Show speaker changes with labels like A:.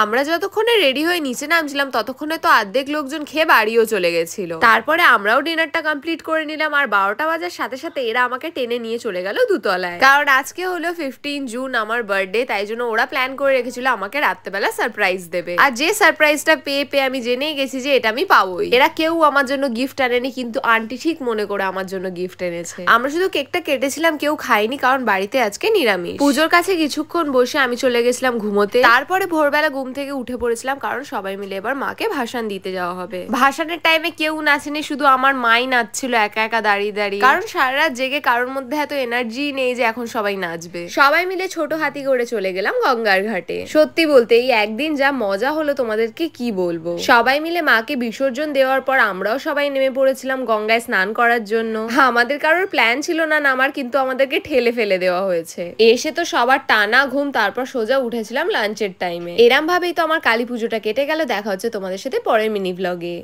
A: আমরা যতক্ষণে রেডি হয়ে নিচে নামছিলাম ততক্ষণে তো অর্ধেক লোকজন খেয়ে বাড়িও চলে গেছিল। তারপরে আমরাও ডিনারটা কমপ্লিট করে নিলাম আর 12টা বাজার সাথে সাথে এরা আমাকে টেনে নিয়ে চলে গেল দুতলায়। কারণ আজকে হলো 15 জুন আমার বার্থডে, তাই জন্য ওরা প্ল্যান করে রেখেছিল আমাকে রাত্রেবেলা সারপ্রাইজ দেবে। আর যে সারপ্রাইজটা পেয়ে আমি জেনেই গেছি যে এটা আমি পাবোই। এরা কেউ আমার জন্য গিফট আনেনি, কিন্তু আন্টি ঠিক মনে করে আমার জন্য গিফট এনেছে। আমরা শুধু কেকটা কেটেছিলাম, কেউ খাইনি কারণ বাড়িতে আজকে নিরামিষ। পুজোর কাছে কিছুক্ষণ বসে আমি চলে গেছিলাম ঘুমোতে। তারপরে ভোরবেলা ঘুম থেকে উঠে পড়েছিলাম কারণ সবাই মিলে এবার মাকে ভাসান দিতে যাওয়া হবে। ভাসানের টাইমে কেউ নাচেনি, শুধু আমার মাই নাচছিল একা একা দাঁড়িয়ে দাঁড়িয়ে, কারণ সারা রাত জেগে কারোর মধ্যে এত এনার্জি নেই যে এখন সবাই নাচবে। সবাই মিলে ছোট হাতি করে চলে গেলাম গঙ্গার ঘাটে। সত্যি বলতে এই একদিন যা মজা হলো তোমাদেরকে কি বলবো। সবাই মিলে মাকে বিসর্জন দেওয়ার পর আমরাও সবাই নেমে পড়েছিলাম গঙ্গায় স্নান করার জন্য। আমাদের কারোর প্ল্যান ছিল না নামার, কিন্তু আমাদেরকে ঠেলে ফেলে দেওয়া হয়েছে। এসে তো সবার টানা ঘুম, তারপর সোজা উঠেছিলাম লাঞ্চের টাইমে। এরম ভাবেই তো আমার কালী পুজোটা কেটে গেল। দেখা হচ্ছে তোমাদের সাথে পরের মিনি ব্লগে।